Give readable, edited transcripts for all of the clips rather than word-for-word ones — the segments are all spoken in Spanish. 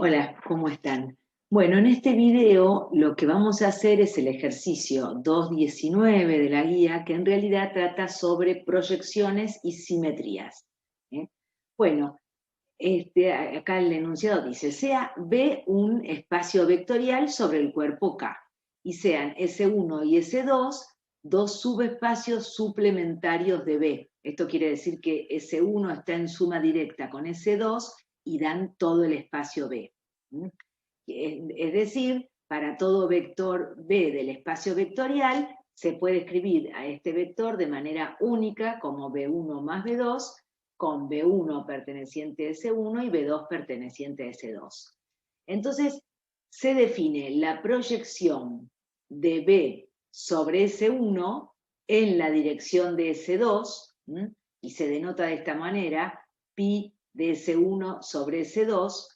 Hola, ¿cómo están? Bueno, en este video lo que vamos a hacer es el ejercicio 2.19 de la guía, que en realidad trata sobre proyecciones y simetrías. ¿eh? Bueno, acá el enunciado dice, sea B un espacio vectorial sobre el cuerpo K, y sean S1 y S2 dos subespacios suplementarios de B. Esto quiere decir que S1 está en suma directa con S2 y dan todo el espacio B. Es decir, para todo vector B del espacio vectorial, se puede escribir a este vector de manera única como B1 más B2, con B1 perteneciente a S1 y B2 perteneciente a S2. Entonces, se define la proyección de B sobre S1 en la dirección de S2, y se denota de esta manera, pi de S1 sobre S2,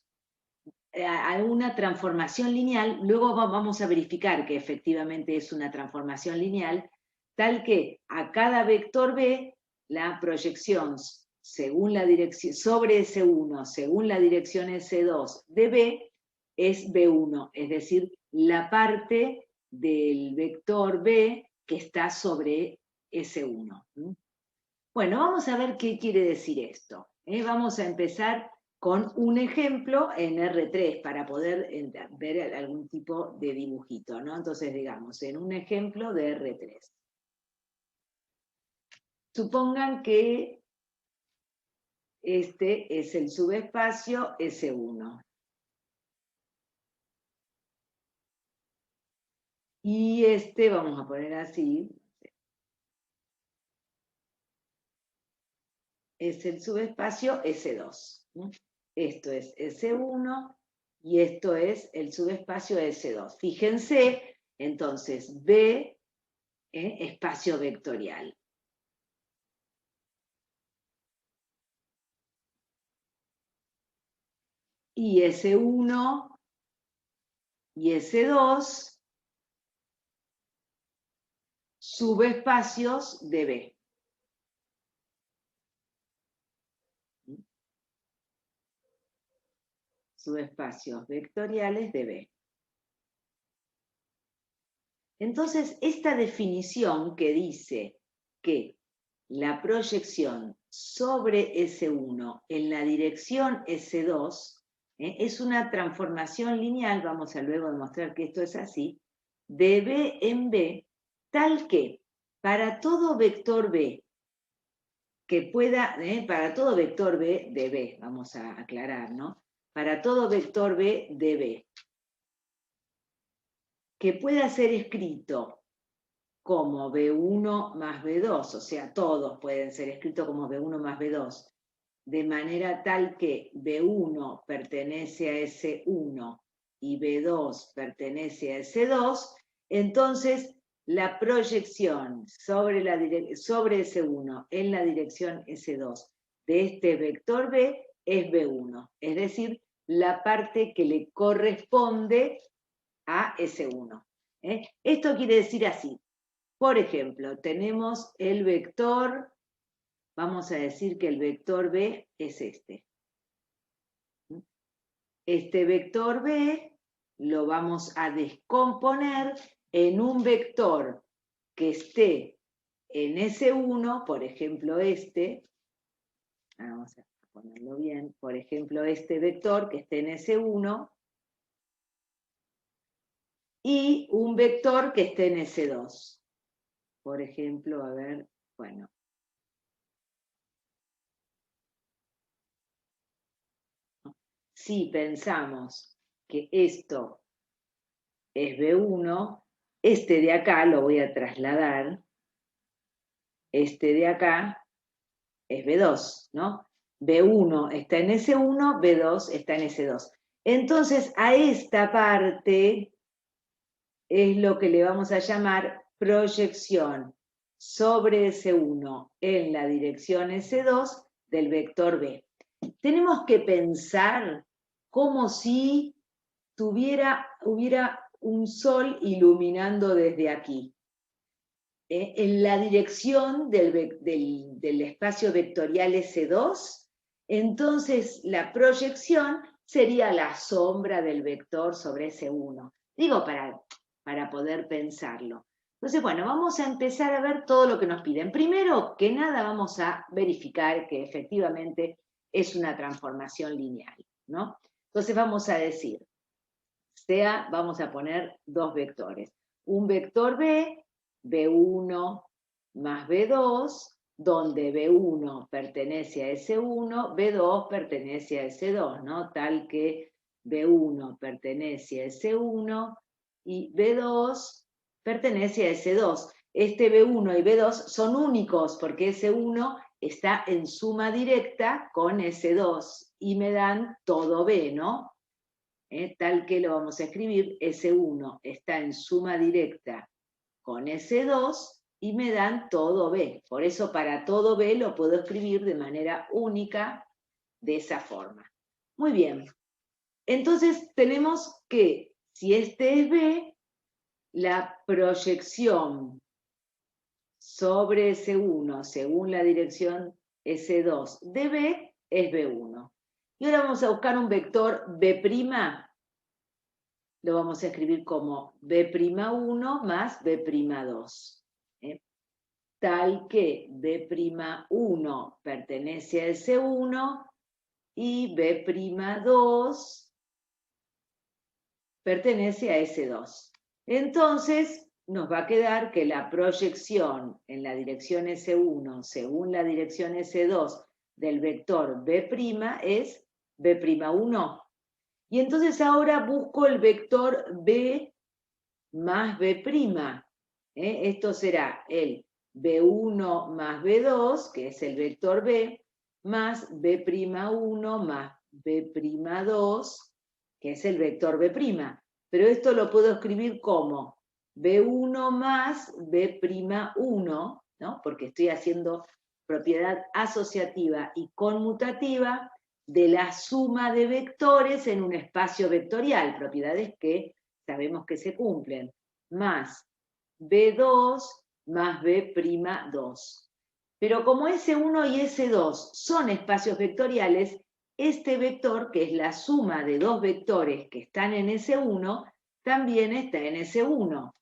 a una transformación lineal. Luego vamos a verificar que efectivamente es una transformación lineal, tal que a cada vector B, la proyección según la dirección, sobre S1, según la dirección S2 de B, es B1, es decir, la parte del vector B que está sobre S1. Bueno, vamos a ver qué quiere decir esto. Vamos a empezar con un ejemplo en R3 para poder ver algún tipo de dibujito, ¿no? Entonces, digamos, en un ejemplo de R3. Supongan que este es el subespacio S1. Y este, vamos a poner así, es el subespacio S2. Esto es S1 y esto es el subespacio S2. Fíjense, entonces, B, espacio vectorial. Y S1 y S2, subespacios de B. Subespacios vectoriales de B. Entonces, esta definición que dice que la proyección sobre S1 en la dirección S2 es una transformación lineal, vamos a luego demostrar que esto es así, de B en B, tal que para todo vector B que pueda, para todo vector B de B, vamos a aclarar, ¿no? Para todo vector B de B, que pueda ser escrito como B1 más B2, o sea, todos pueden ser escritos como B1 más B2, de manera tal que B1 pertenece a S1 y B2 pertenece a S2, entonces la proyección sobre S1 en la dirección S2 de este vector B es B1, es decir, la parte que le corresponde a S1. Esto quiere decir así. Por ejemplo, tenemos el vector, vamos a decir que el vector B es este. Este vector B lo vamos a descomponer en un vector que esté en S1, por ejemplo vamos a ponerlo bien, por ejemplo este vector que esté en S1, y un vector que esté en S2. Por ejemplo, a ver, bueno. Si pensamos que esto es B1, este de acá lo voy a trasladar, este de acá es B2, ¿no? B1 está en S1, B2 está en S2. Entonces, a esta parte es lo que le vamos a llamar proyección sobre S1 en la dirección S2 del vector B. Tenemos que pensar como si hubiera un sol iluminando desde aquí. En la dirección del espacio vectorial S2, entonces la proyección sería la sombra del vector sobre S1. Digo para poder pensarlo. Entonces, bueno, vamos a empezar a ver todo lo que nos piden. Primero que nada vamos a verificar que efectivamente es una transformación lineal, ¿no? Entonces vamos a decir, vamos a poner dos vectores. Un vector B, B1 más B2, donde B1 pertenece a S1, B2 pertenece a S2, ¿no? Tal que B1 pertenece a S1 y B2 pertenece a S2. Este B1 y B2 son únicos porque S1 está en suma directa con S2 y me dan todo B, ¿no? Tal que lo vamos a escribir, S1 está en suma directa con S2 y me dan todo B. Por eso para todo B lo puedo escribir de manera única de esa forma. Muy bien. Entonces tenemos que, si este es B, la proyección sobre S1 según la dirección S2 de B es B1. Y ahora vamos a buscar un vector B', lo vamos a escribir como B'1 más B'2. Tal que B'1 pertenece a S1 y B'2 pertenece a S2. Entonces, nos va a quedar que la proyección en la dirección S1 según la dirección S2 del vector B' es B'1. Y entonces ahora busco el vector B más B'. Esto será el B1 más B2, que es el vector B, más B'1 más B'2, que es el vector B'. Pero esto lo puedo escribir como B1 más B'1, ¿no? Porque estoy haciendo propiedad asociativa y conmutativa de la suma de vectores en un espacio vectorial, propiedades que sabemos que se cumplen, más B2 más B'2. Pero como S1 y S2 son espacios vectoriales, este vector, que es la suma de dos vectores que están en S1, también está en S1.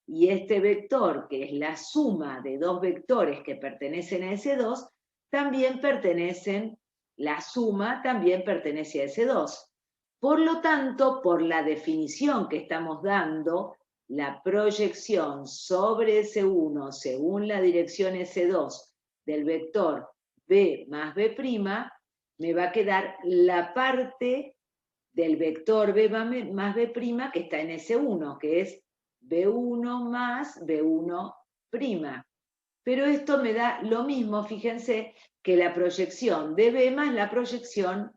Y este vector, que es la suma de dos vectores que pertenecen a S2, también pertenecen, la suma también pertenece a S2. Por lo tanto, por la definición que estamos dando, la proyección sobre S1 según la dirección S2 del vector B más B', me va a quedar la parte del vector B más B' que está en S1, que es B1 más B1'. Pero esto me da lo mismo, fíjense, que la proyección de B más la proyección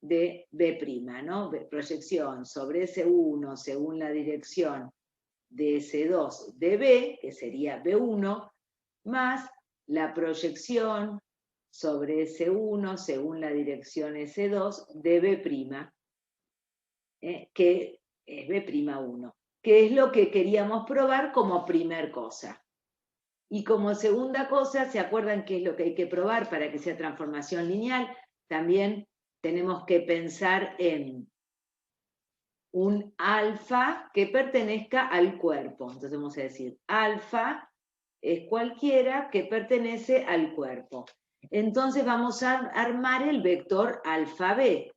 de B', ¿no? Proyección sobre S1 según la dirección de S2 de B, que sería B1, más la proyección sobre S1 según la dirección S2 de B', que es B'1, que es lo que queríamos probar como primer cosa. Y como segunda cosa, ¿se acuerdan qué es lo que hay que probar para que sea transformación lineal? También tenemos que pensar en un alfa que pertenezca al cuerpo. Entonces vamos a decir, alfa es cualquiera que pertenece al cuerpo. Entonces vamos a armar el vector alfa B.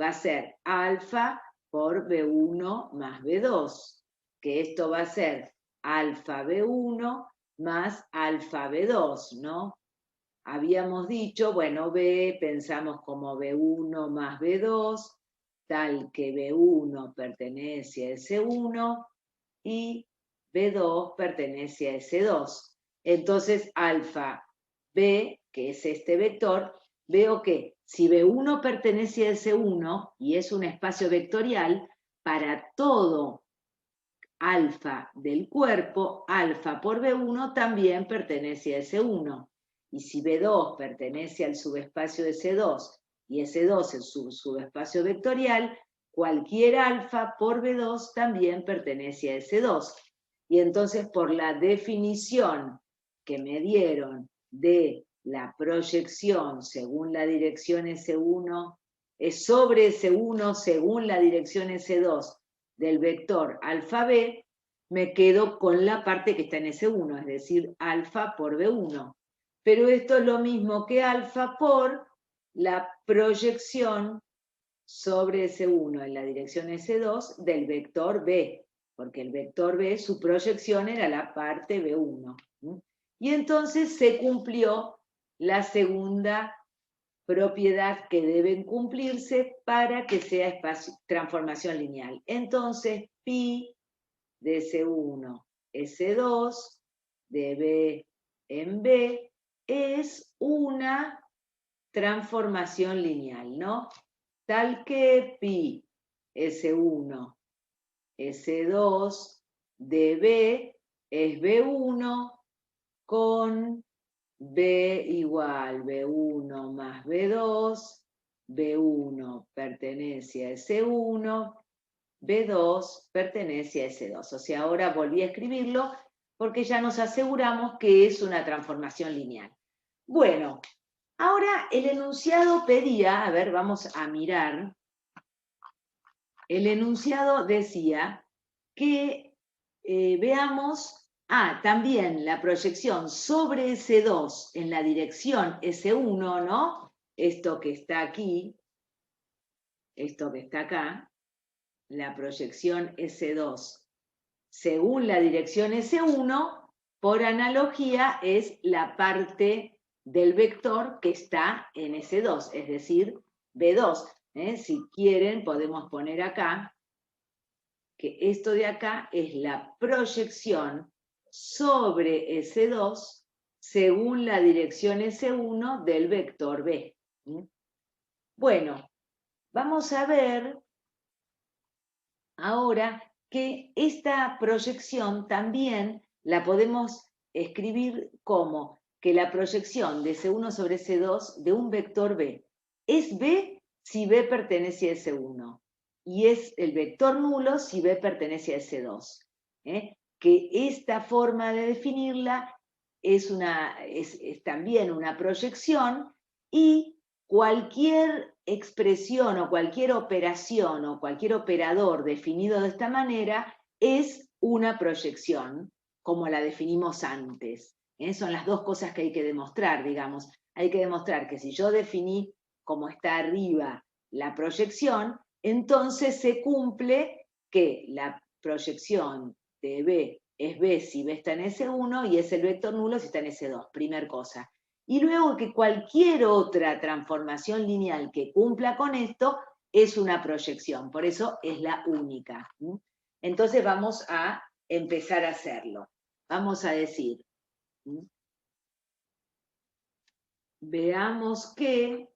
Va a ser alfa por B1 más B2, que esto va a ser alfa B1 más alfa B2, ¿no? Habíamos dicho, bueno, B pensamos como B1 más B2, tal que B1 pertenece a S1 y B2 pertenece a S2. Entonces, alfa B, que es este vector, veo que si B1 pertenece a S1 y es un espacio vectorial, para todo alfa del cuerpo, alfa por B1 también pertenece a S1. Y si B2 pertenece al subespacio de S2 y S2 es su subespacio vectorial, cualquier alfa por B2 también pertenece a S2. Y entonces por la definición que me dieron de la proyección según la dirección S1 sobre S1 según la dirección S2 del vector alfa B, me quedo con la parte que está en S1, es decir, alfa por B1. Pero esto es lo mismo que alfa por la proyección sobre S1 en la dirección S2 del vector B, porque el vector B, su proyección era la parte B1. Y entonces se cumplió la segunda propiedad que deben cumplirse para que sea transformación lineal. Entonces, pi de S1, S2, de B en B, es una transformación lineal, ¿no? Tal que pi S1, S2, de B es B1 con B igual B1 más B2, B1 pertenece a S1, B2 pertenece a S2. O sea, ahora volví a escribirlo porque ya nos aseguramos que es una transformación lineal. Bueno, ahora el enunciado pedía, a ver, vamos a mirar, el enunciado decía que veamos, también la proyección sobre S2 en la dirección S1, ¿no? Esto que está aquí, esto que está acá, la proyección S2 según la dirección S1, por analogía, es la parte del vector que está en S2, es decir, B2. Si quieren, podemos poner acá que esto de acá es la proyección sobre S2 según la dirección S1 del vector B. Bueno, vamos a ver ahora que esta proyección también la podemos escribir como que la proyección de S1 sobre S2 de un vector B es B si B pertenece a S1 y es el vector nulo si B pertenece a S2. Que esta forma de definirla es también una proyección y cualquier expresión o cualquier operación o cualquier operador definido de esta manera es una proyección, como la definimos antes. Son las dos cosas que hay que demostrar, digamos. Hay que demostrar que si yo definí como está arriba la proyección, entonces se cumple que la proyección de B es B si B está en S1 y es el vector nulo si está en S2, primer cosa. Y luego que cualquier otra transformación lineal que cumpla con esto es una proyección, por eso es la única. Entonces vamos a empezar a hacerlo. Vamos a decir, veamos que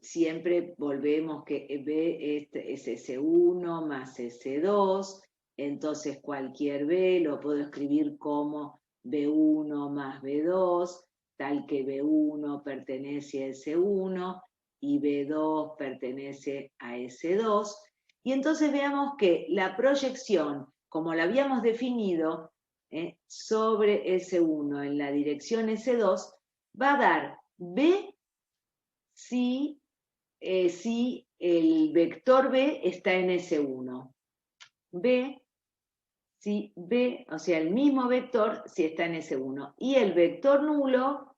siempre volvemos que B es S1 más S2, entonces cualquier B lo puedo escribir como B1 más B2, tal que B1 pertenece a S1 y B2 pertenece a S2. Y entonces veamos que la proyección, como la habíamos definido, sobre S1 en la dirección S2, va a dar B si el vector B está en S1. B, si B, o sea, el mismo vector si está en S1. Y el vector nulo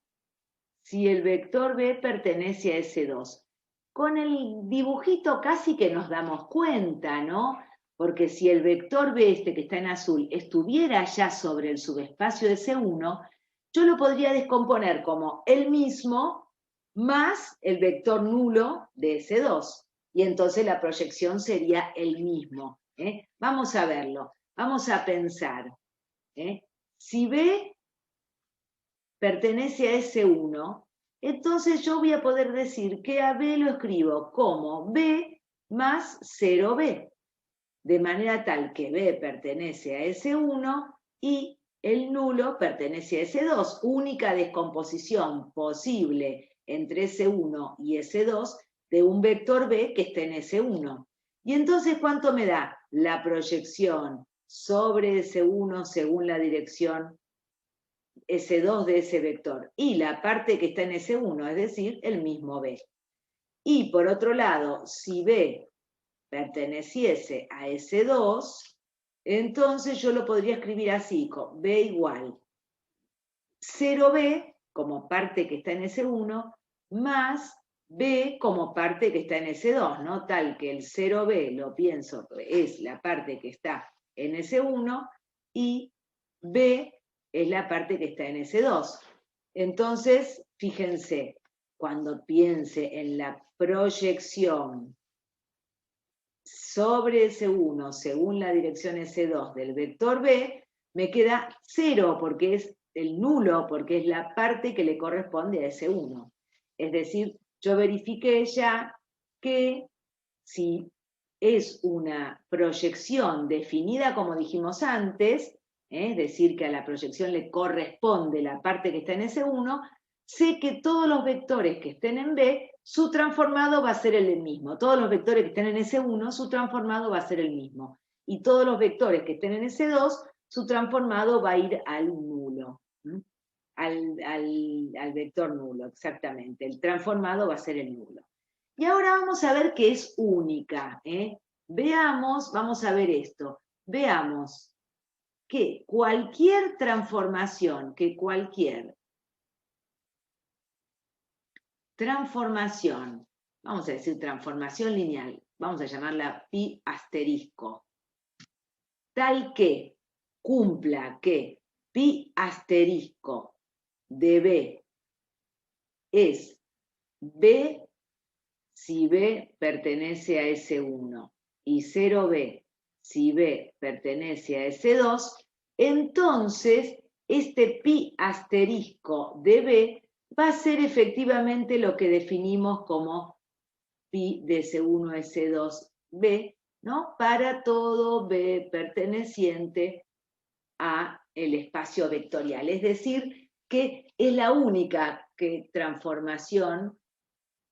si el vector B pertenece a S2. Con el dibujito casi que nos damos cuenta, ¿no? Porque si el vector B, este que está en azul, estuviera ya sobre el subespacio S1, yo lo podría descomponer como el mismo más el vector nulo de S2. Y entonces la proyección sería el mismo. Vamos a verlo. Vamos a pensar. Si B pertenece a S1, entonces yo voy a poder decir que a B lo escribo como B más 0B, de manera tal que B pertenece a S1 y el nulo pertenece a S2, única descomposición posible entre S1 y S2 de un vector B que esté en S1. Y entonces, ¿cuánto me da? La proyección sobre S1 según la dirección S2 de ese vector y la parte que está en S1, es decir, el mismo B. Y por otro lado, si B perteneciese a S2, entonces yo lo podría escribir así, con B igual 0B como parte que está en S1, más B como parte que está en S2, ¿no? Tal que el 0B, lo pienso, es la parte que está en S1 y B es la parte que está en S2. Entonces, fíjense, cuando piense en la proyección sobre S1 según la dirección S2 del vector B, me queda 0 porque es el nulo, porque es la parte que le corresponde a S1. Es decir, yo verifiqué ya que si es una proyección definida como dijimos antes, es decir, que a la proyección le corresponde la parte que está en S1, sé que todos los vectores que estén en B, su transformado va a ser el mismo. Todos los vectores que estén en S1, su transformado va a ser el mismo. Y todos los vectores que estén en S2, su transformado va a ir al nulo. Al vector nulo, exactamente. El transformado va a ser el nulo. Y ahora vamos a ver que es única. Veamos, vamos a ver esto. Veamos que cualquier transformación, vamos a decir transformación lineal, vamos a llamarla pi asterisco, tal que cumpla que pi asterisco de B es B si B pertenece a S1 y 0B si B pertenece a S2, entonces este pi asterisco de B va a ser efectivamente lo que definimos como pi de S1 S2B, ¿no? Para todo B perteneciente a el espacio vectorial. Es decir, que es la única transformación,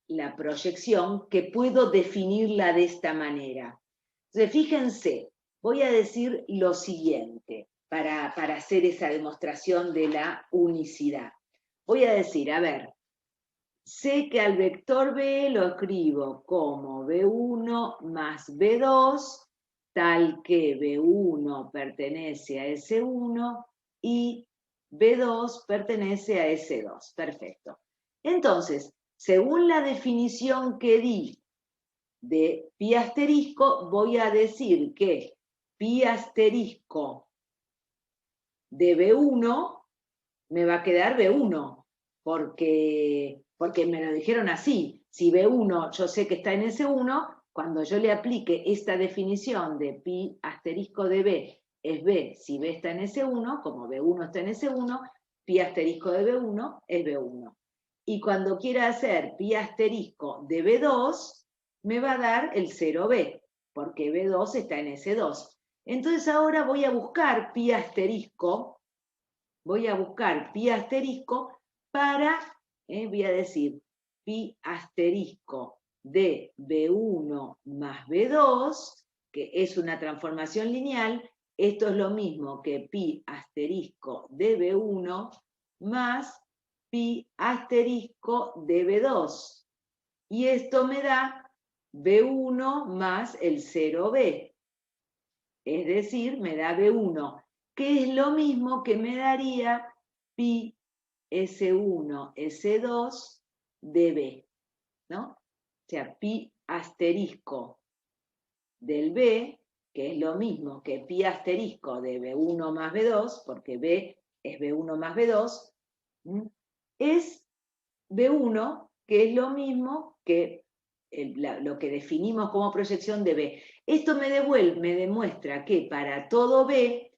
la proyección, que puedo definirla de esta manera. Entonces, fíjense, voy a decir lo siguiente para hacer esa demostración de la unicidad. Voy a decir, a ver, sé que al vector B lo escribo como B1 más B2, tal que B1 pertenece a S1 y B2 pertenece a S2. Perfecto. Entonces, según la definición que di de pi asterisco, voy a decir que pi asterisco de B1 me va a quedar B1, porque me lo dijeron así. Si B1 yo sé que está en S1, cuando yo le aplique esta definición de pi asterisco de B es B si B está en S1, como B1 está en S1, pi asterisco de B1 es B1. Y cuando quiera hacer pi asterisco de B2, me va a dar el 0B, porque B2 está en S2. Entonces ahora voy a buscar pi asterisco para, voy a decir, pi asterisco de B1 más B2, que es una transformación lineal. Esto es lo mismo que pi asterisco de B1 más pi asterisco de B2. Y esto me da B1 más el 0B. Es decir, me da B1, que es lo mismo que me daría pi S1, S2 de B, ¿no? O sea, pi asterisco del B, que es lo mismo que pi asterisco de B1 más B2, porque B es B1 más B2, es B1, que es lo mismo que lo que definimos como proyección de B. Esto me demuestra que para todo B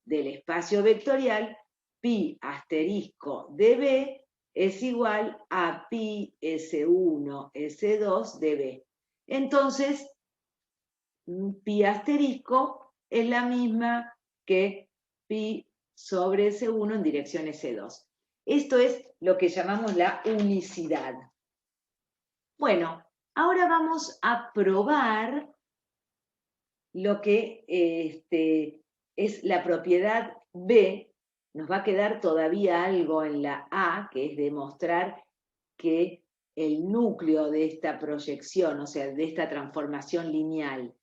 del espacio vectorial, pi asterisco de B es igual a pi S1, S2 de B. Entonces, pi asterisco es la misma que pi sobre S1 en dirección S2. Esto es lo que llamamos la unicidad. Bueno, ahora vamos a probar lo que es la propiedad B, nos va a quedar todavía algo en la A, que es demostrar que el núcleo de esta proyección, o sea, de esta transformación lineal,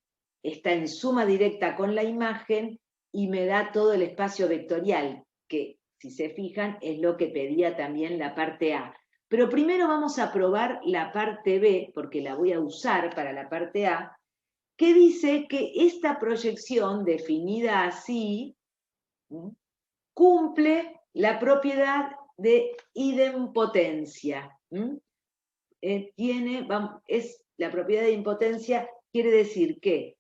está en suma directa con la imagen y me da todo el espacio vectorial, que si se fijan es lo que pedía también la parte A. Pero primero vamos a probar la parte B, porque la voy a usar para la parte A, que dice que esta proyección definida así cumple la propiedad de idempotencia. La propiedad de impotencia quiere decir que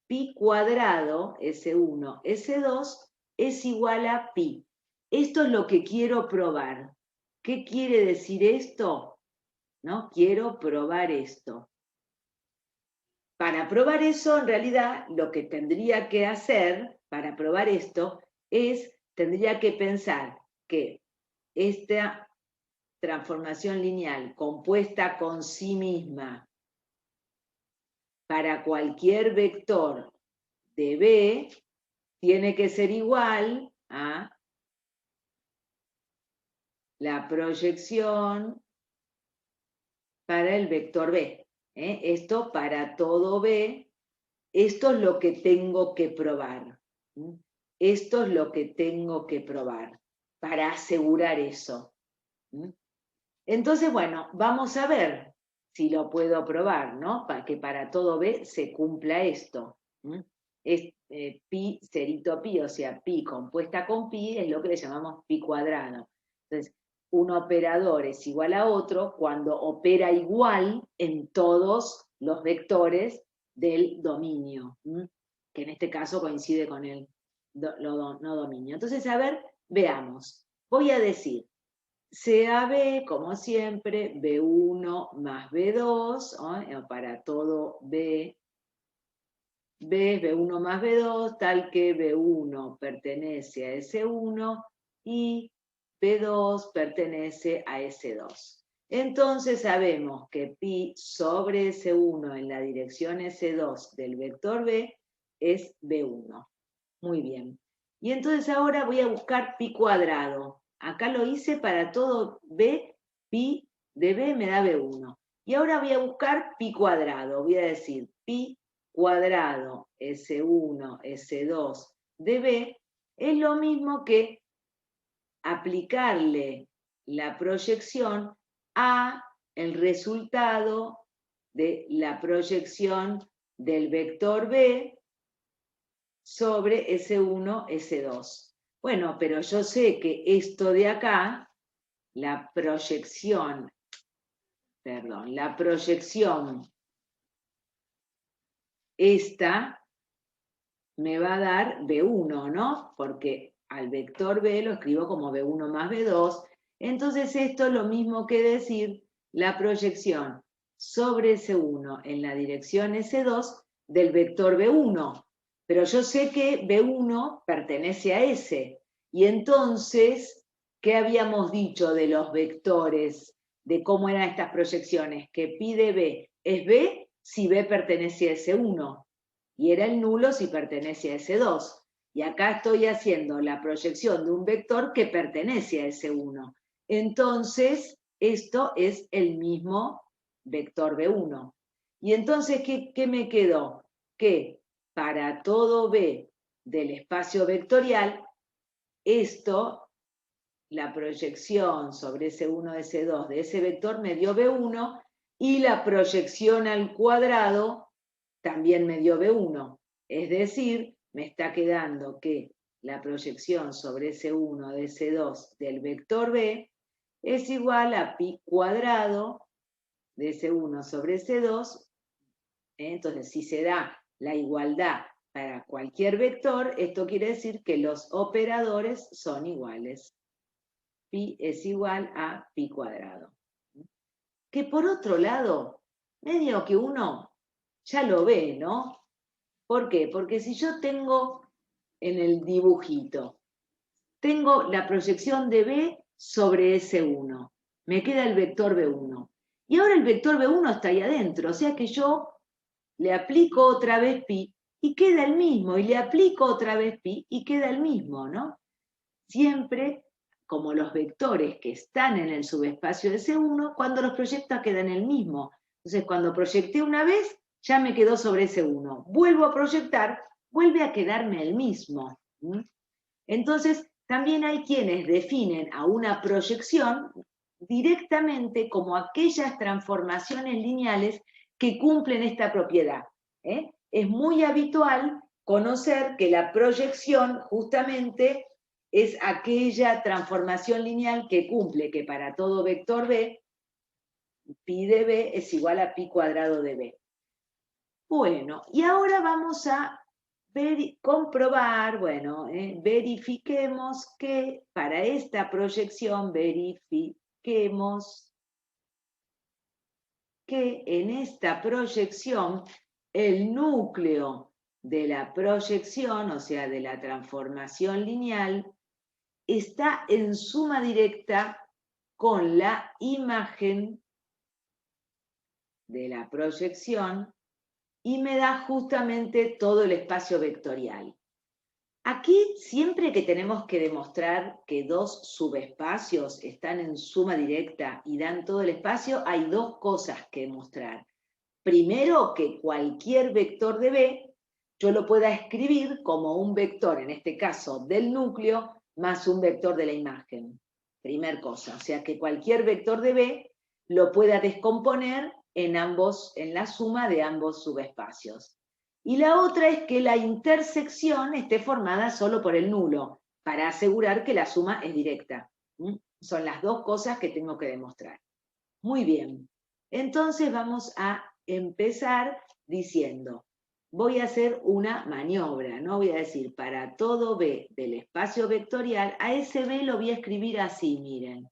pi cuadrado, S1, S2, es igual a pi. Esto es lo que quiero probar. ¿Qué quiere decir esto? ¿No? Quiero probar esto. Para probar eso, en realidad, lo que tendría que hacer para probar esto tendría que pensar que esta transformación lineal compuesta con sí misma para cualquier vector de B tiene que ser igual a la proyección para el vector B. Esto para todo B, esto es lo que tengo que probar. Esto es lo que tengo que probar para asegurar eso. Entonces, bueno, vamos a ver si lo puedo probar, ¿no? Para que para todo B se cumpla esto. Es pi cerito pi, o sea, pi compuesta con pi, es lo que le llamamos pi cuadrado. Entonces, un operador es igual a otro cuando opera igual en todos los vectores del dominio, que en este caso coincide con el no dominio. Entonces, a ver, veamos. Voy a decir, sea B, como siempre, B1 más B2, para todo B, B es B1 más B2, tal que B1 pertenece a S1 y B2 pertenece a S2. Entonces sabemos que pi sobre S1 en la dirección S2 del vector B es B1. Muy bien. Y entonces ahora voy a buscar pi cuadrado. Acá lo hice para todo B, pi de B me da B1. Y ahora voy a buscar pi cuadrado. Voy a decir pi cuadrado S1, S2 de B es lo mismo que aplicarle la proyección a el resultado de la proyección del vector B sobre S1, S2. Bueno, pero yo sé que esto de acá, la proyección esta me va a dar B1, ¿no? Porque al vector B lo escribo como B1 más B2. Entonces esto es lo mismo que decir la proyección sobre S1 en la dirección S2 del vector B1. Pero yo sé que B1 pertenece a S. Y entonces, ¿qué habíamos dicho de los vectores? De cómo eran estas proyecciones. Que pi de B es B si B pertenece a S1. Y era el nulo si pertenece a S2. Y acá estoy haciendo la proyección de un vector que pertenece a S1. Entonces, esto es el mismo vector B1. Y entonces, ¿qué me quedó? Que para todo B del espacio vectorial, esto, la proyección sobre S1, S2 de ese vector me dio B1 y la proyección al cuadrado también me dio B1. Es decir, me está quedando que la proyección sobre S1 de S2 del vector B es igual a pi cuadrado de S1 sobre S2. Entonces, si se da la igualdad para cualquier vector, esto quiere decir que los operadores son iguales. Pi es igual a pi cuadrado. Que por otro lado, medio que uno ya lo ve, ¿no? ¿Por qué? Porque si yo tengo en el dibujito, tengo la proyección de B sobre S1, me queda el vector B1. Y ahora el vector B1 está ahí adentro, o sea que yo le aplico otra vez pi y queda el mismo, y le aplico otra vez pi y queda el mismo, ¿no? Siempre como los vectores que están en el subespacio de C1, cuando los proyecto quedan el mismo. Entonces, cuando proyecté una vez, ya me quedó sobre C1. Vuelvo a proyectar, vuelve a quedarme el mismo. Entonces, también hay quienes definen a una proyección directamente como aquellas transformaciones lineales que cumplen esta propiedad. Es muy habitual conocer que la proyección justamente es aquella transformación lineal que cumple que para todo vector B, pi de B es igual a pi cuadrado de B. Bueno, y ahora vamos a comprobar, bueno, verifiquemos que para esta proyección, verifiquemos que en esta proyección el núcleo de la proyección, o sea, de la transformación lineal, está en suma directa con la imagen de la proyección y me da justamente todo el espacio vectorial. Aquí, siempre que tenemos que demostrar que dos subespacios están en suma directa y dan todo el espacio, hay dos cosas que demostrar. Primero, que cualquier vector de B yo lo pueda escribir como un vector, en este caso del núcleo, más un vector de la imagen. Primer cosa, o sea que cualquier vector de B lo pueda descomponer en la suma de ambos subespacios. Y la otra es que la intersección esté formada solo por el nulo, para asegurar que la suma es directa. Son las dos cosas que tengo que demostrar. Muy bien, entonces vamos a empezar diciendo, voy a hacer una maniobra, ¿no? Voy a decir, para todo B del espacio vectorial, a ese B lo voy a escribir así, miren.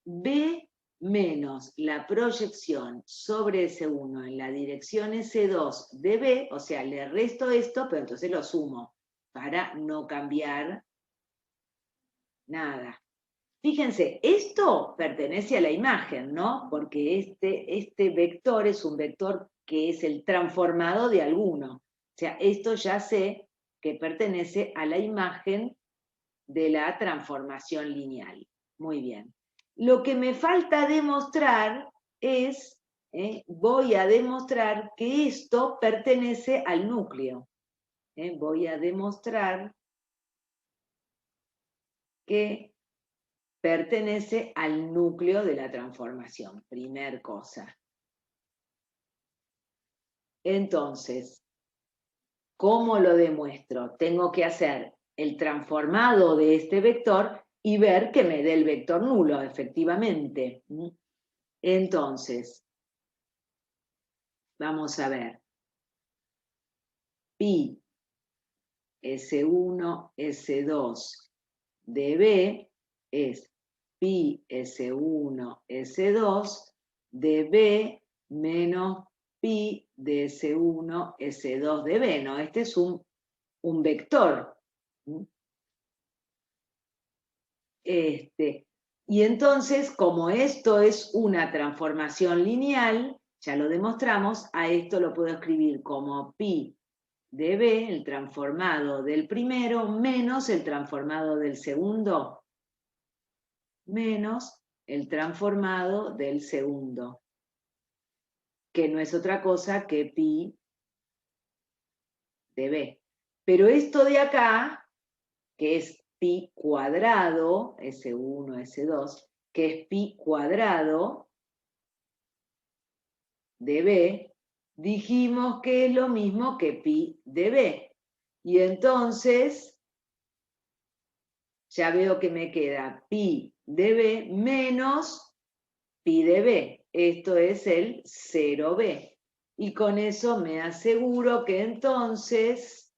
B menos la proyección sobre S1 en la dirección S2 de B, o sea, le resto esto, pero entonces lo sumo, para no cambiar nada. Fíjense, esto pertenece a la imagen, ¿no? Porque este vector es un vector que es el transformado de alguno. O sea, esto ya sé que pertenece a la imagen de la transformación lineal. Muy bien. Lo que me falta demostrar es, voy a demostrar que esto pertenece al núcleo. Voy a demostrar que pertenece al núcleo de la transformación, primer cosa. Entonces, ¿cómo lo demuestro? Tengo que hacer el transformado de este vector y ver que me dé el vector nulo, efectivamente. Entonces, vamos a ver. Pi S1, S2 de B es pi S1, S2 de B menos pi de S1, S2 de B, ¿no? Este es un vector. Y entonces, como esto es una transformación lineal, ya lo demostramos, a esto lo puedo escribir como pi de B, el transformado del primero, menos el transformado del segundo, menos el transformado del segundo, que no es otra cosa que pi de B. Pero esto de acá, que es pi cuadrado, S1, S2, que es pi cuadrado de B, dijimos que es lo mismo que pi de B. Y entonces, ya veo que me queda pi de B menos pi de B. Esto es el 0b. Y con eso me aseguro que entonces,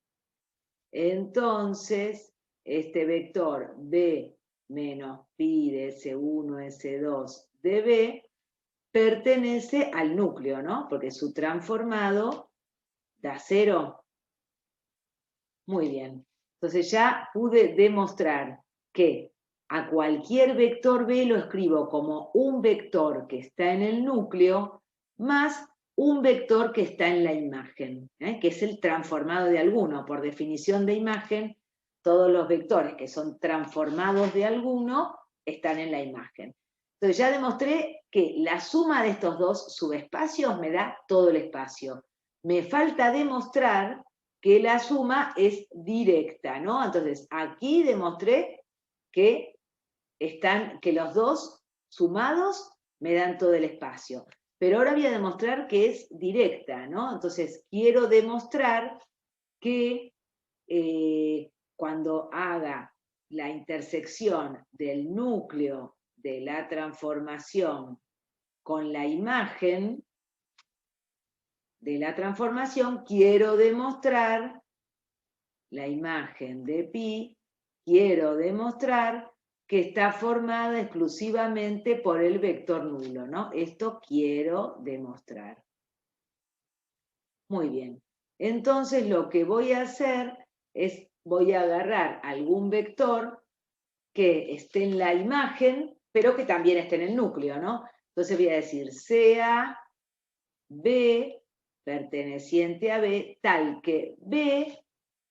este vector B menos pi de S1, S2 de B pertenece al núcleo, ¿no? Porque su transformado da 0. Muy bien. Entonces ya pude demostrar que a cualquier vector B lo escribo como un vector que está en el núcleo más un vector que está en la imagen, que es el transformado de alguno. Por definición de imagen, todos los vectores que son transformados de alguno están en la imagen. Entonces ya demostré que la suma de estos dos subespacios me da todo el espacio. Me falta demostrar que la suma es directa, ¿no? Entonces aquí demostré que los dos sumados me dan todo el espacio. Pero ahora voy a demostrar que es directa, ¿no? Entonces quiero demostrar que cuando haga la intersección del núcleo de la transformación con la imagen de la transformación, quiero demostrar la imagen de pi, quiero demostrar que está formada exclusivamente por el vector nulo, ¿no? Esto quiero demostrar. Muy bien. Entonces lo que voy a hacer es, voy a agarrar algún vector que esté en la imagen, pero que también esté en el núcleo, ¿no? Entonces voy a decir sea B perteneciente a B, tal que B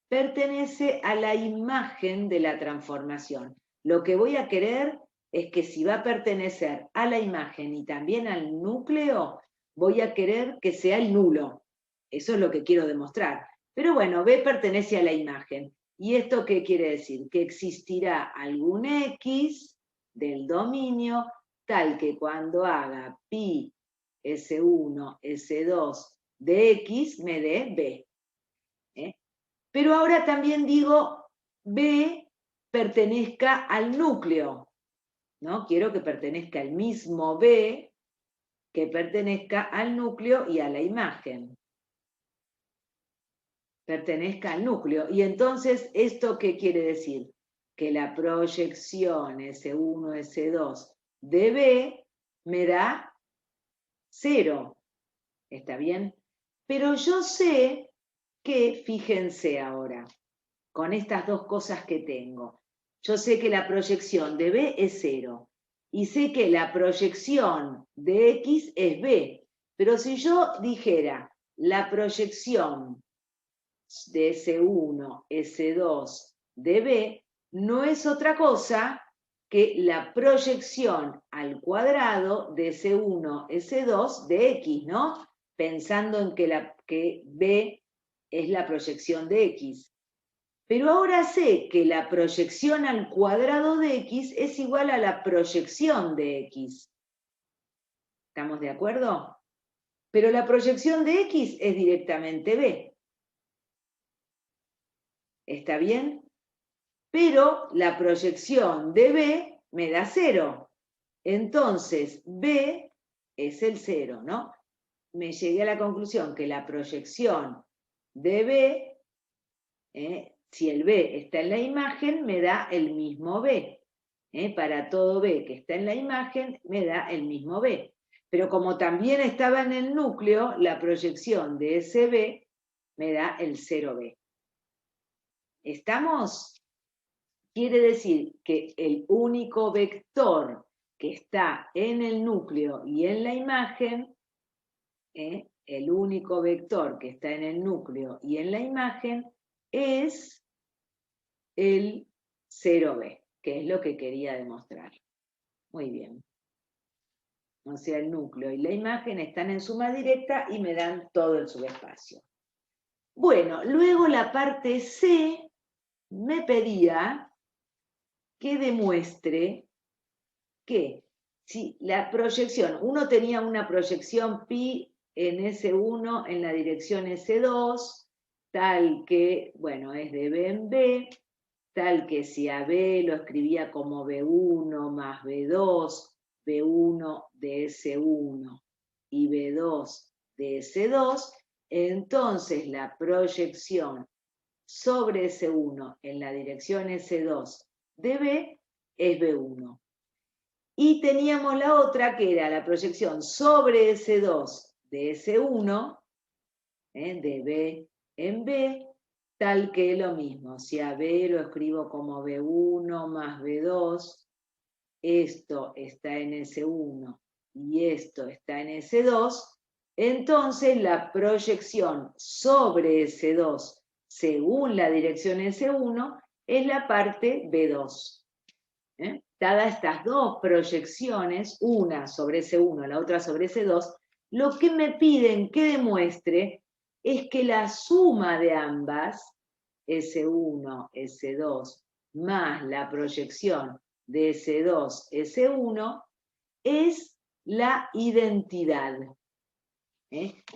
pertenece a la imagen de la transformación. Lo que voy a querer es que si va a pertenecer a la imagen y también al núcleo, voy a querer que sea el nulo. Eso es lo que quiero demostrar. Pero bueno, B pertenece a la imagen. ¿Y esto qué quiere decir? Que existirá algún X del dominio tal que cuando haga pi S1, S2 de X me dé B. Pero ahora también digo B pertenezca al núcleo, ¿no? Quiero que pertenezca el mismo B que pertenezca al núcleo y a la imagen. Pertenezca al núcleo. Y entonces, ¿esto qué quiere decir? Que la proyección S1, S2 de B me da 0. ¿Está bien? Pero yo sé que, fíjense ahora, con estas dos cosas que tengo, yo sé que la proyección de B es 0 y sé que la proyección de X es B. Pero si yo dijera la proyección de S1, S2 de B, no es otra cosa que la proyección al cuadrado de S1, S2 de X, ¿no? Pensando en que B es la proyección de X. Pero ahora sé que la proyección al cuadrado de X es igual a la proyección de X. ¿Estamos de acuerdo? Pero la proyección de X es directamente B. ¿Está bien? Pero la proyección de B me da 0. Entonces, B es el 0, ¿no? Me llegué a la conclusión que la proyección de B, si el B está en la imagen, me da el mismo B. Para todo B que está en la imagen, me da el mismo B. Pero como también estaba en el núcleo, la proyección de ese B me da el 0B. ¿Estamos? Quiere decir que el único vector que está en el núcleo y en la imagen, el único vector que está en el núcleo y en la imagen es el 0B, que es lo que quería demostrar. Muy bien. O sea, el núcleo y la imagen están en suma directa y me dan todo el subespacio. Bueno, luego la parte C me pedía que demuestre que si la proyección, uno tenía una proyección pi en S1 en la dirección S2, tal que, bueno, es de B en B, tal que si a B lo escribía como B1 más B2, B1 de S1 y B2 de S2, entonces la proyección sobre S1 en la dirección S2 de B es B1. Y teníamos la otra que era la proyección sobre S2 de S1, de B en B, tal que lo mismo. Si a B lo escribo como B1 más B2, esto está en S1 y esto está en S2, entonces la proyección sobre S2 según la dirección S1 es la parte B2. Dadas estas dos proyecciones, una sobre S1, la otra sobre S2, lo que me piden que demuestre es que la suma de ambas, S1, S2, más la proyección de S2, S1, es la identidad.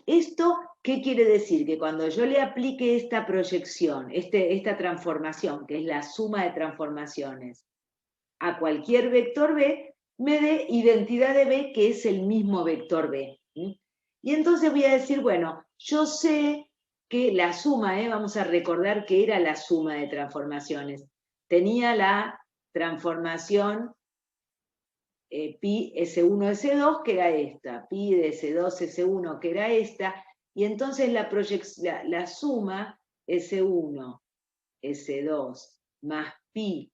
¿Esto qué quiere decir? Que cuando yo le aplique esta proyección, esta transformación, que es la suma de transformaciones, a cualquier vector B, me dé identidad de B, que es el mismo vector B. Y entonces voy a decir, bueno, yo sé que la suma, vamos a recordar que era la suma de transformaciones. Tenía la transformación pi S1, S2, que era esta, pi de S2, S1, que era esta, y entonces la suma S1, S2, más pi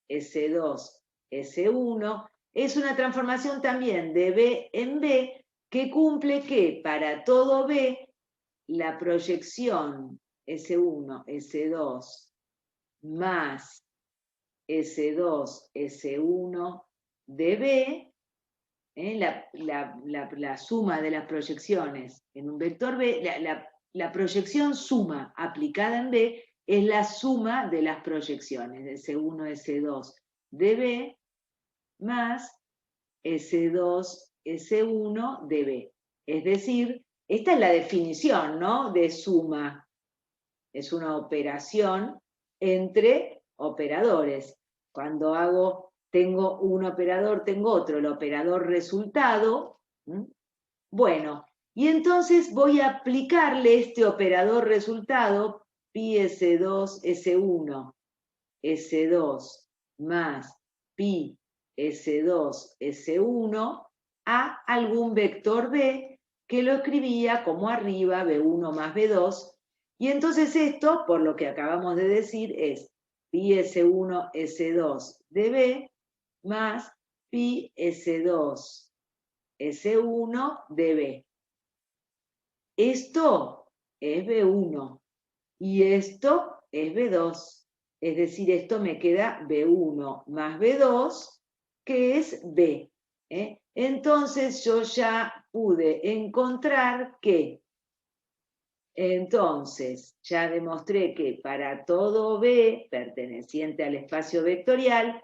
S2, S1, es una transformación también de B en B, que cumple que para todo B, la proyección S1, S2, más S2, S1 de B, la suma de las proyecciones en un vector B, la proyección suma aplicada en B es la suma de las proyecciones, de S1, S2 de B, más S2, S1 de B. Es decir, esta es la definición, ¿no?, de suma. Es una operación entre operadores. Cuando tengo un operador, tengo otro, el operador resultado. Bueno, y entonces voy a aplicarle este operador resultado, pi S2, S1, S2 más pi S2, S1, a algún vector B que lo escribía como arriba, B1 más B2, y entonces esto, por lo que acabamos de decir, es pi S1, S2 de B más pi S2, S1 de B. Esto es B1 y esto es B2. Es decir, esto me queda B1 más B2, que es B. Entonces yo ya pude encontrar que, entonces, ya demostré que para todo B perteneciente al espacio vectorial,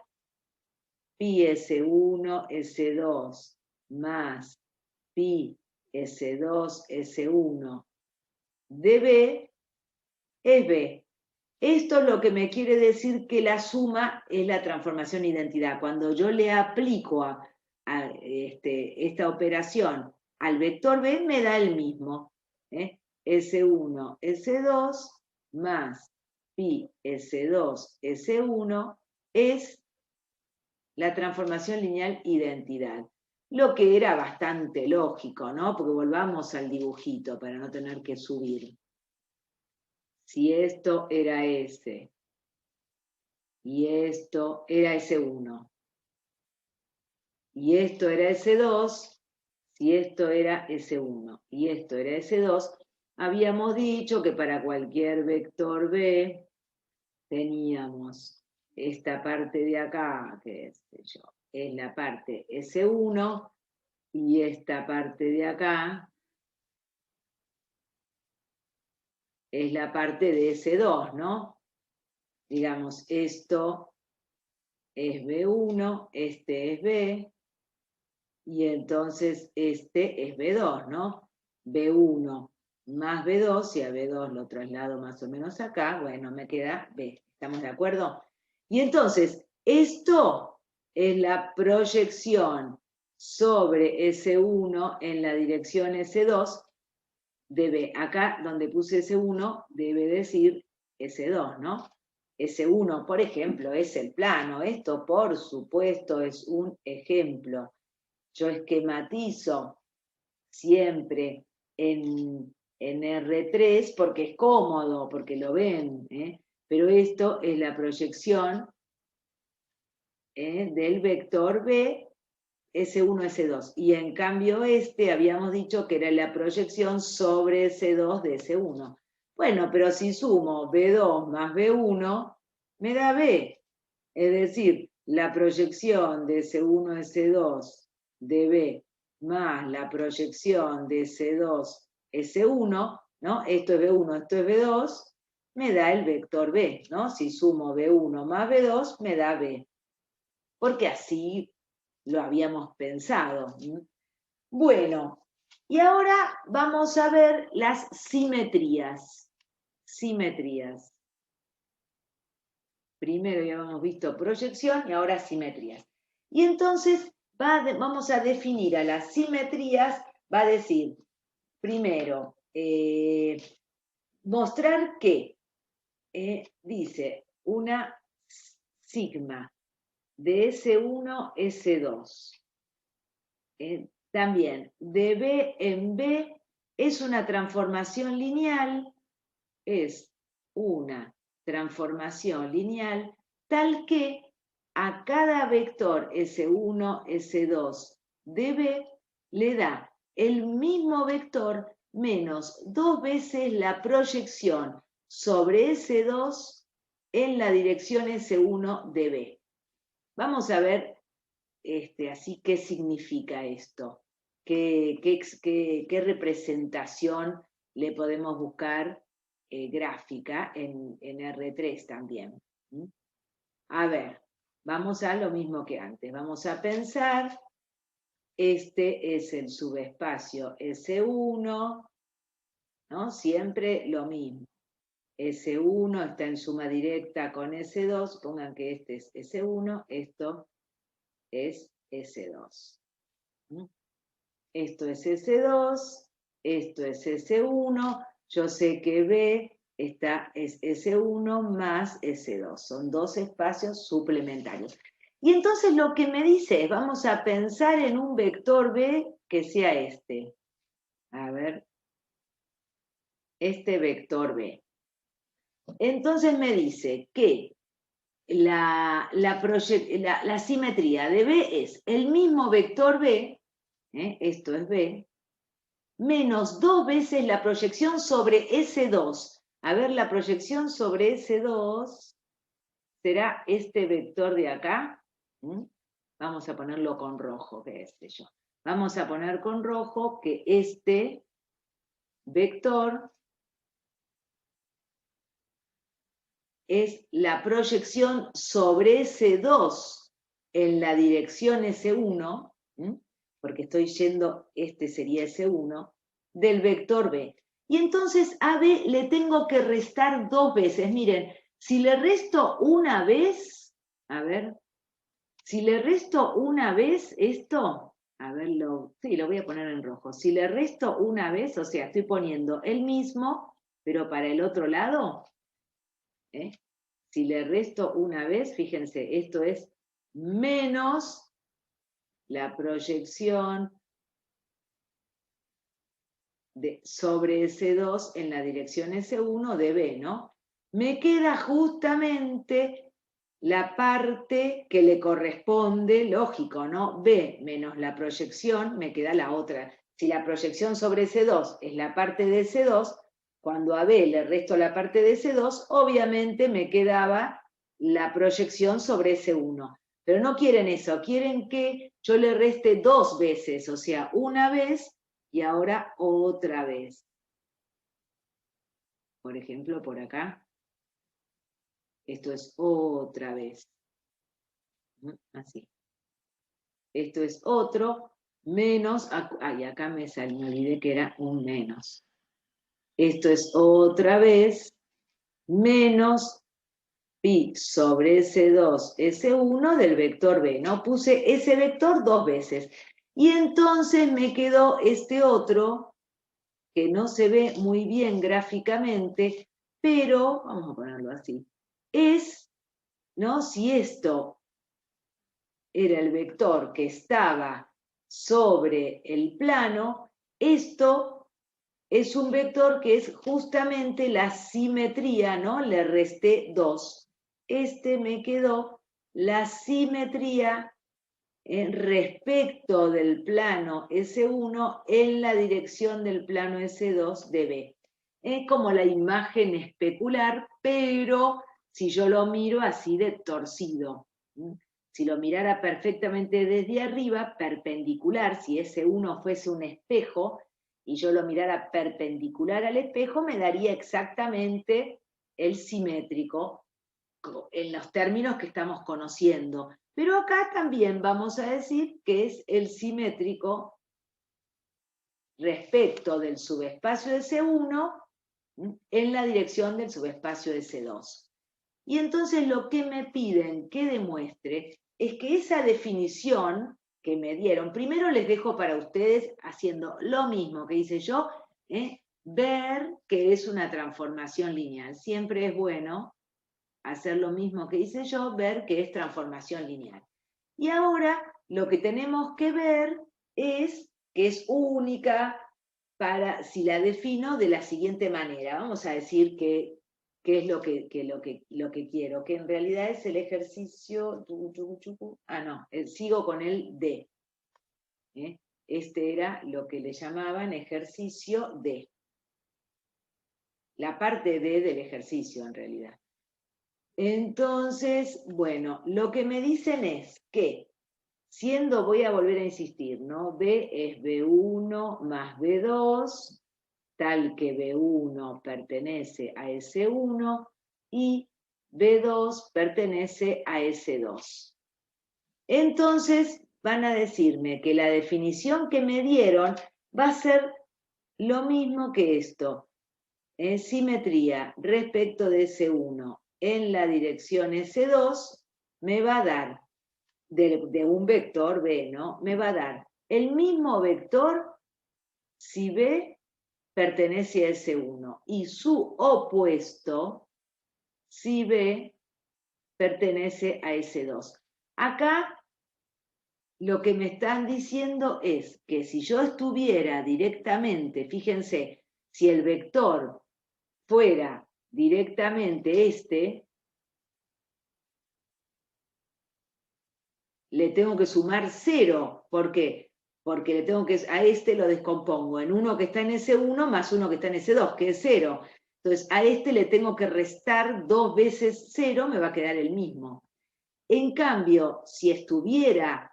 pi S1, S2 más pi S2, S1 de B es B. Esto es lo que me quiere decir que la suma es la transformación identidad. Cuando yo le aplico esta operación al vector B, me da el mismo. S1, S2 más pi S2, S1 es la transformación lineal identidad. Lo que era bastante lógico, ¿no? Porque volvamos al dibujito para no tener que subir. Si esto era S y esto era S1 y esto era S2, si esto era S1 y esto era S2, habíamos dicho que para cualquier vector B teníamos esta parte de acá, que es la parte S1, y esta parte de acá es la parte de S2, ¿no? Digamos, esto es B1, este es B, y entonces este es B2, ¿no? B1 más B2, si a B2 lo traslado más o menos acá, bueno, me queda B. ¿Estamos de acuerdo? Y entonces, esto es la proyección sobre S1 en la dirección S2 de B. Acá, donde puse S1, debe decir S2, ¿no? S1, por ejemplo, es el plano. Esto, por supuesto, es un ejemplo. Yo esquematizo siempre en R3 porque es cómodo, porque lo ven, pero esto es la proyección del vector B S1, S2. Y en cambio habíamos dicho que era la proyección sobre S2 de S1. Bueno, pero si sumo B2 más B1, me da B. Es decir, la proyección de S1, S2 de B más la proyección de S2, S1, ¿no? Esto es B1, esto es B2, me da el vector B, ¿no? Si sumo B1 más B2, me da B. Porque así lo habíamos pensado. Bueno, y ahora vamos a ver las simetrías. Simetrías. Primero ya hemos visto proyección y ahora simetrías. Y entonces vamos a definir a las simetrías, va a decir, primero, mostrar que, dice, una sigma de S1, S2. También, de B en B es una transformación lineal, tal que a cada vector S1, S2 de B le da el mismo vector menos 2 veces la proyección sobre S2 en la dirección S1 de B. Vamos a ver así qué significa esto, qué representación le podemos buscar gráfica en R3 también. A ver, vamos a lo mismo que antes. Vamos a pensar, este es el subespacio S1, ¿no? Siempre lo mismo. S1 está en suma directa con S2, pongan que este es S1, esto es S2. Esto es S2, esto es S1, yo sé que B es S1 más S2, son dos espacios suplementarios. Y entonces lo que me dice es, vamos a pensar en un vector B que sea este. A ver, este vector B. Entonces me dice que la simetría de B es el mismo vector B, esto es B, menos 2 veces la proyección sobre S2. A ver, la proyección sobre S2 será este vector de acá. Vamos a ponerlo con rojo, qué sé yo. Vamos a poner con rojo que este vector es la proyección sobre S2 en la dirección S1, porque estoy yendo, este sería S1, del vector B. Y entonces a B le tengo que restar 2 veces. Miren, si le resto una vez, a ver, si le resto una vez esto, a ver, sí, lo voy a poner en rojo. Si le resto una vez, o sea, estoy poniendo el mismo, pero para el otro lado, si le resto una vez, fíjense, esto es menos la proyección sobre S2 en la dirección S1 de B, ¿no? Me queda justamente la parte que le corresponde, lógico, ¿no? B menos la proyección, me queda la otra. Si la proyección sobre S2 es la parte de S2, cuando a B le resto la parte de S2, obviamente me quedaba la proyección sobre S1. Pero no quieren eso, quieren que yo le reste 2 veces, o sea, una vez y ahora otra vez. Por ejemplo, por acá. Esto es otra vez. Así. Esto es otro, menos, ay, acá me olvidé que era un menos. Esto es otra vez, menos pi sobre S2, S1 del vector B, ¿no? Puse ese vector 2 veces. Y entonces me quedó este otro, que no se ve muy bien gráficamente, pero, vamos a ponerlo así, es, ¿no? Si esto era el vector que estaba sobre el plano, esto es un vector que es justamente la simetría, ¿no? Le resté 2. Este me quedó la simetría respecto del plano S1 en la dirección del plano S2 de B. Es como la imagen especular, pero si yo lo miro así de torcido. Si lo mirara perfectamente desde arriba, perpendicular, si S1 fuese un espejo, y yo lo mirara perpendicular al espejo, me daría exactamente el simétrico en los términos que estamos conociendo. Pero acá también vamos a decir que es el simétrico respecto del subespacio S1 en la dirección del subespacio S2. Y entonces lo que me piden que demuestre es que esa definición que me dieron, primero les dejo para ustedes haciendo lo mismo que hice yo, ver que es una transformación lineal. Siempre es bueno hacer lo mismo que hice yo, ver que es transformación lineal. Y ahora lo que tenemos que ver es que es única para, si la defino de la siguiente manera. Vamos a decir que es lo que quiero, que en realidad es el ejercicio, sigo con el D. Este era lo que le llamaban ejercicio D. La parte D del ejercicio en realidad. Entonces, bueno, lo que me dicen es que, voy a volver a insistir, ¿no? B es B1 más B2, tal que B1 pertenece a S1 y B2 pertenece a S2. Entonces, van a decirme que la definición que me dieron va a ser lo mismo que esto. Simetría respecto de S1 en la dirección S2 me va a dar, de un vector B, ¿no? Me va a dar el mismo vector si B pertenece a S1 y su opuesto si B pertenece a S2. Acá lo que me están diciendo es que si yo estuviera directamente, fíjense, si el vector fuera directamente este, le tengo que sumar 0. ¿Por qué? Porque a este lo descompongo en uno que está en S1 más uno que está en S2, que es 0. Entonces a este le tengo que restar 2 veces 0, me va a quedar el mismo. En cambio, si estuviera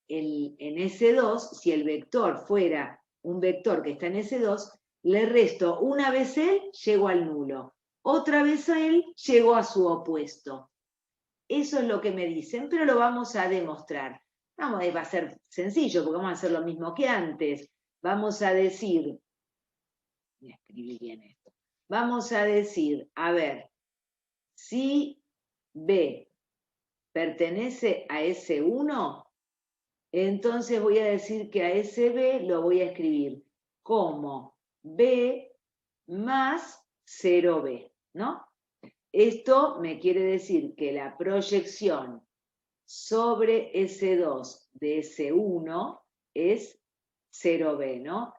en S2, si el vector fuera un vector que está en S2, le resto una vez él, llego al nulo. Otra vez a él, llego a su opuesto. Eso es lo que me dicen, pero lo vamos a demostrar. Va a ser sencillo, porque vamos a hacer lo mismo que antes. Vamos a decir, voy a escribir bien esto. Vamos a decir, a ver, si B pertenece a S1, entonces voy a decir que a ese B lo voy a escribir como B más 0B, ¿no? Esto me quiere decir que la proyección sobre S2 de S1 es 0B, ¿no?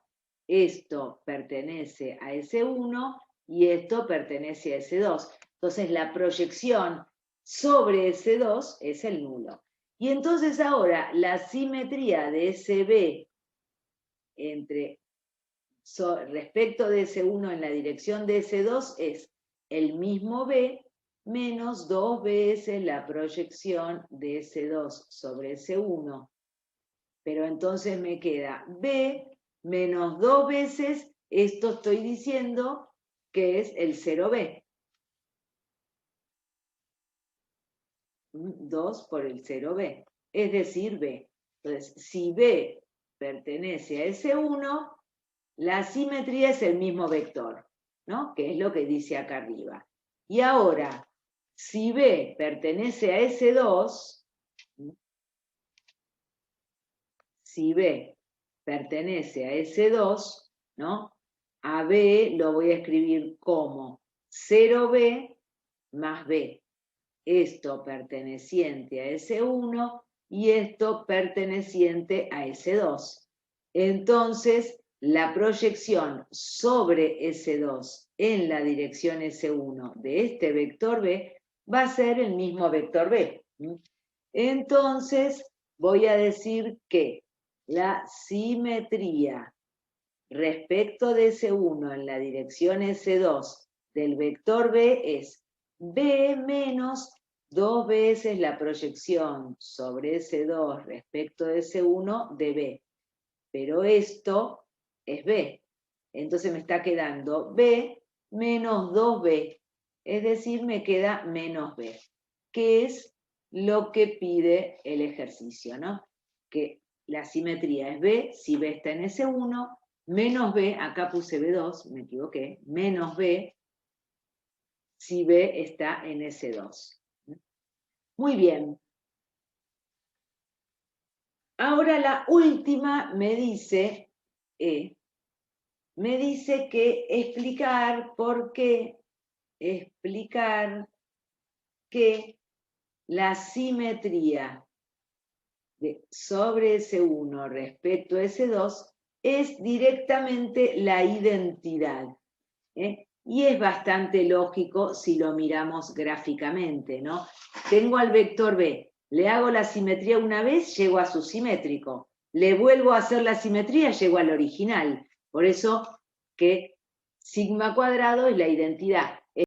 Esto pertenece a S1 y esto pertenece a S2. Entonces la proyección sobre S2 es el nulo. Y entonces ahora la simetría de SB respecto de S1 en la dirección de S2 es el mismo B menos 2 veces la proyección de S2 sobre S1. Pero entonces me queda B menos 2 veces, esto estoy diciendo que es el 0B. 2 por el 0B, es decir, B. Entonces, si B pertenece a S1, la simetría es el mismo vector, ¿no? Que es lo que dice acá arriba. Y ahora, si B pertenece a S2, si B pertenece a S2, ¿no? A B lo voy a escribir como 0B más B. Esto perteneciente a S1 y esto perteneciente a S2. Entonces, la proyección sobre S2 en la dirección S1 de este vector B va a ser el mismo vector B. Entonces, voy a decir que la simetría respecto de S1 en la dirección S2 del vector B es B menos 2 veces la proyección sobre S2 respecto de S1 de B. Pero esto es B. Entonces me está quedando B menos 2B. Es decir, me queda menos B. Que es lo que pide el ejercicio, ¿no? Que la simetría es B, si B está en S1, menos B, acá puse B2, me equivoqué, menos B, si B está en S2. Muy bien. Ahora la última me dice que explicar por qué, que la simetría sobre S1 respecto a S2 es directamente la identidad. Y es bastante lógico si lo miramos gráficamente, ¿no? Tengo al vector B, le hago la simetría una vez, llego a su simétrico. Le vuelvo a hacer la simetría, llego al original. Por eso que sigma cuadrado es la identidad.